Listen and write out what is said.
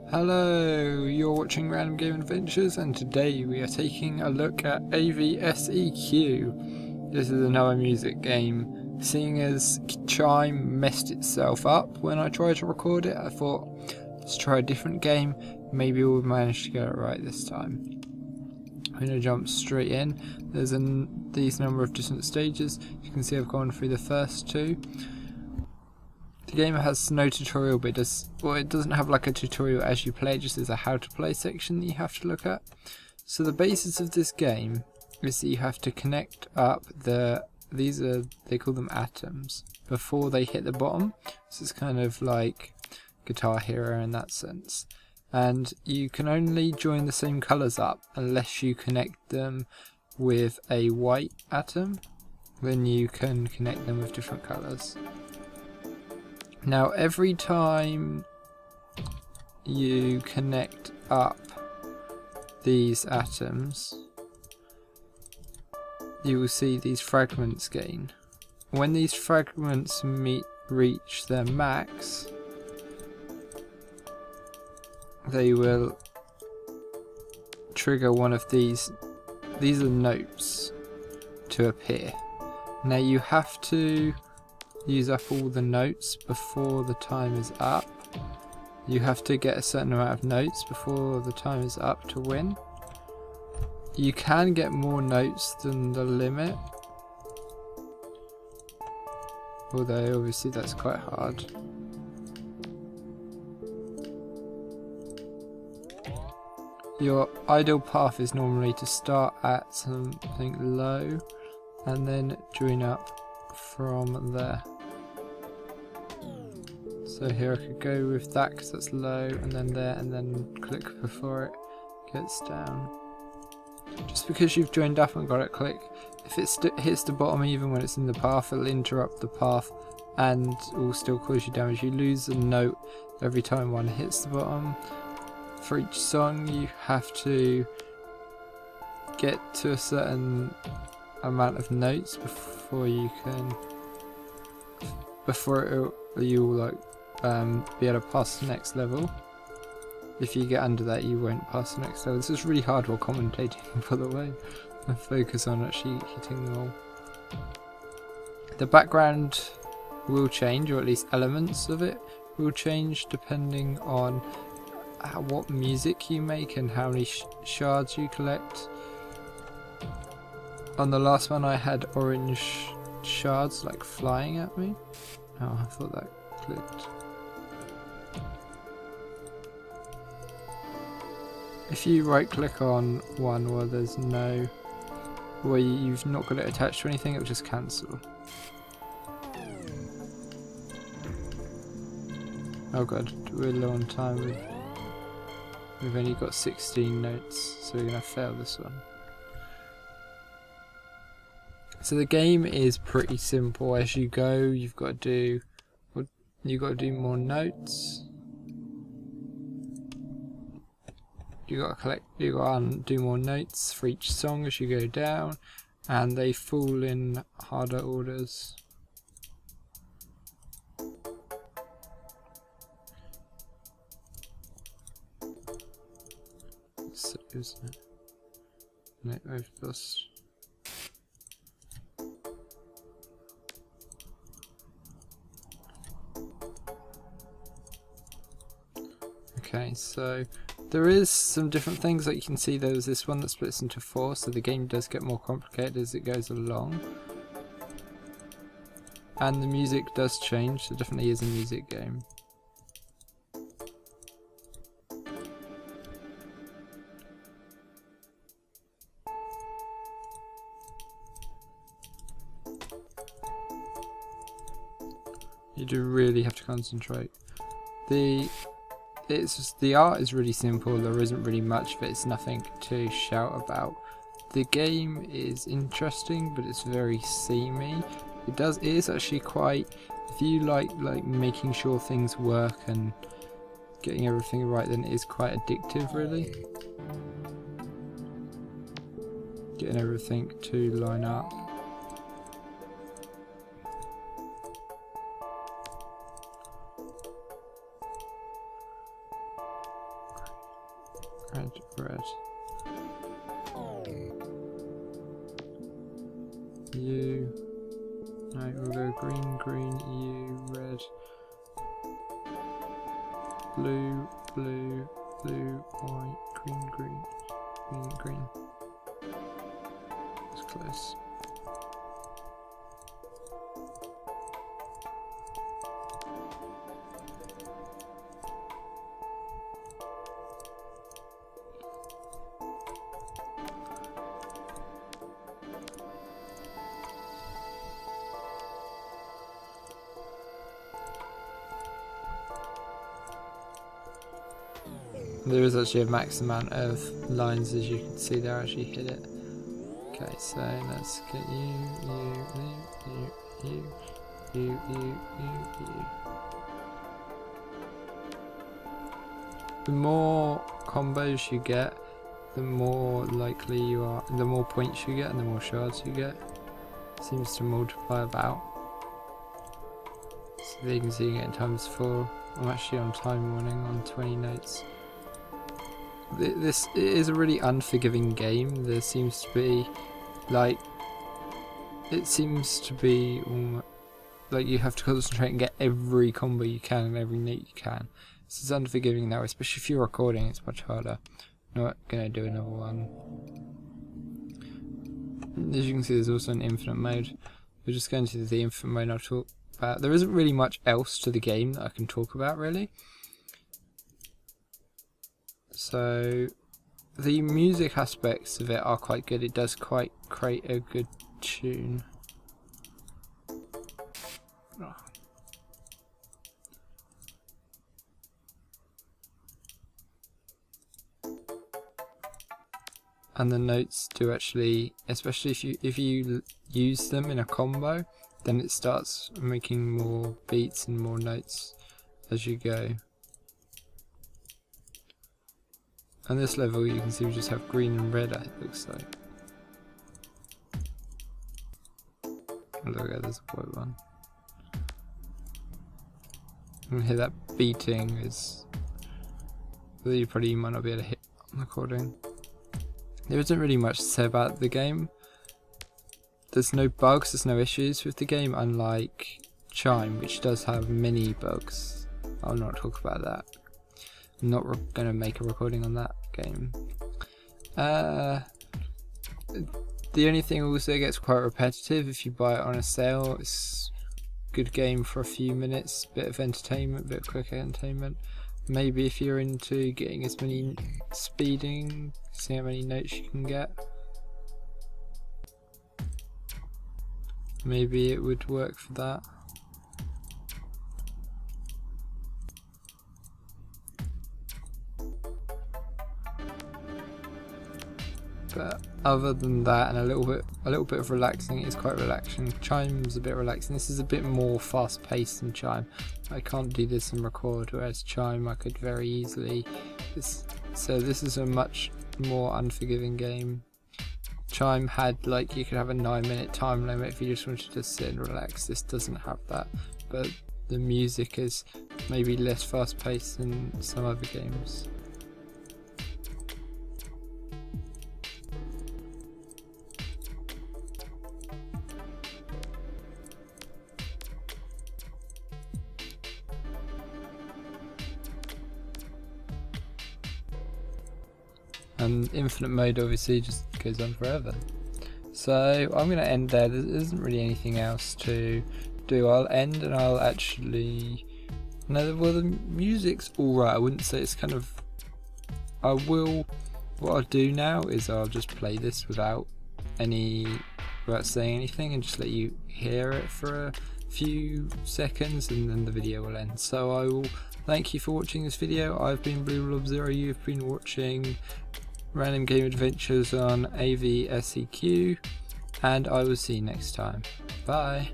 Hello, you're watching Random Game Adventures, and today we are taking a look at AVSEQ. This is another music game. Seeing as Chime messed itself up when I tried to record it, I thought, let's try a different game. Maybe we'll manage to get it right this time. I'm going to jump straight in. There's these number of different stages. You can see I've gone through the first two. The game has no tutorial, but it doesn't have like a tutorial as you play, it just is a how to play section that you have to look at. So the basis of this game is that you have to connect up they call them atoms, before they hit the bottom. So it's kind of like Guitar Hero in that sense. And you can only join the same colours up unless you connect them with a white atom. Then you can connect them with different colours. Now every time you connect up these atoms, you will see these fragments gain. When these fragments reach their max, they will trigger one of these are notes to appear. Now you have to use up all the notes before the time is up. You have to get a certain amount of notes before the time is up to win. You can get more notes than the limit, although obviously that's quite hard. Your ideal path is normally to start at something low and then join up from there. So here I could go with that because that's low, and then there, and then click before it gets down. Just because you've joined up and got it click, if it hits the bottom even when it's in the path, it'll interrupt the path and will still cause you damage. You lose a note every time one hits the bottom. For each song you have to get to a certain amount of notes before you will be able to pass the next level. If you get under that, you won't pass the next level. This is really hard while commentating, by the way. I focus on actually hitting them all. The background will change, or at least elements of it will change depending on what music you make and how many shards you collect. On the last one I had orange shards like flying at me. Oh, I thought that clicked. If you right click on one where you've not got it attached to anything, it'll just cancel. Oh god, we're low on time. We've only got 16 notes, so we're gonna fail this one. So the game is pretty simple. As you go, you've got to do more notes. You got to do more notes for each song as you go down, and they fall in harder orders. So isn't it? No, I've lost. Okay, so there is some different things. Like you can see, there's this one that splits into 4, so the game does get more complicated as it goes along. And the music does change, so it definitely is a music game. You do really have to concentrate. The art is really simple, there isn't really much of it, it's nothing to shout about. The game is interesting, but it's very samey. It is actually quite, if you like making sure things work and getting everything right, then it is quite addictive really. Getting everything to line up. red, red. U. No, we'll go green, green, U, red. Blue, blue, blue, white, green, green, green, green. It's close. There is actually a max amount of lines, as you can see there. Actually hit it. Okay, so let's get you. The more combos you get, the more likely you are, the more points you get, and the more shards you get. It seems to multiply about. So there you can see you get times 4. I'm actually on time warning on 20 notes. This is a really unforgiving game. There seems to be, like, it seems to be like you have to concentrate and get every combo you can and every note you can. This is unforgiving now, especially if you're recording. It's much harder. Not gonna do another one. As you can see, there's also an infinite mode. We're just going to the infinite mode I'll talk about. There isn't really much else to the game that I can talk about, really. So the music aspects of it are quite good. It does quite create a good tune. Oh. And the notes do actually, especially if you use them in a combo, then it starts making more beats and more notes as you go. On this level you can see we just have green and red, it looks like. Oh, look at this white one. You can hear that beating is, although you might not be able to hit on the recording. There isn't really much to say about the game. There's no bugs, there's no issues with the game, unlike Chime, which does have many bugs. I'll not talk about that. I'm not going to make a recording on that game. The only thing also, it gets quite repetitive if you buy it on a sale. It's a good game for a few minutes, bit of entertainment, bit of quick entertainment. Maybe if you're into getting as many speeding, see how many notes you can get. Maybe it would work for that. But other than that, and a little bit of relaxing, it's quite relaxing. Chime's a bit relaxing. This is a bit more fast paced than Chime. I can't do this and record, whereas Chime I could very easily. So this is a much more unforgiving game. Chime had, like, you could have a 9-minute time limit if you just wanted to sit and relax. This doesn't have that, but the music is maybe less fast paced than some other games. And infinite mode obviously just goes on forever. So I'm going to end there. There isn't really anything else to do. I'll end and I'll actually... No, well, the music's alright. I wouldn't say it's kind of... What I'll do now is I'll just play this without saying anything and just let you hear it for a few seconds, and then the video will end. So I will thank you for watching this video. I've been BlueBlob0. You've been watching Random Game Adventures on AVSEQ, and I will see you next time. Bye.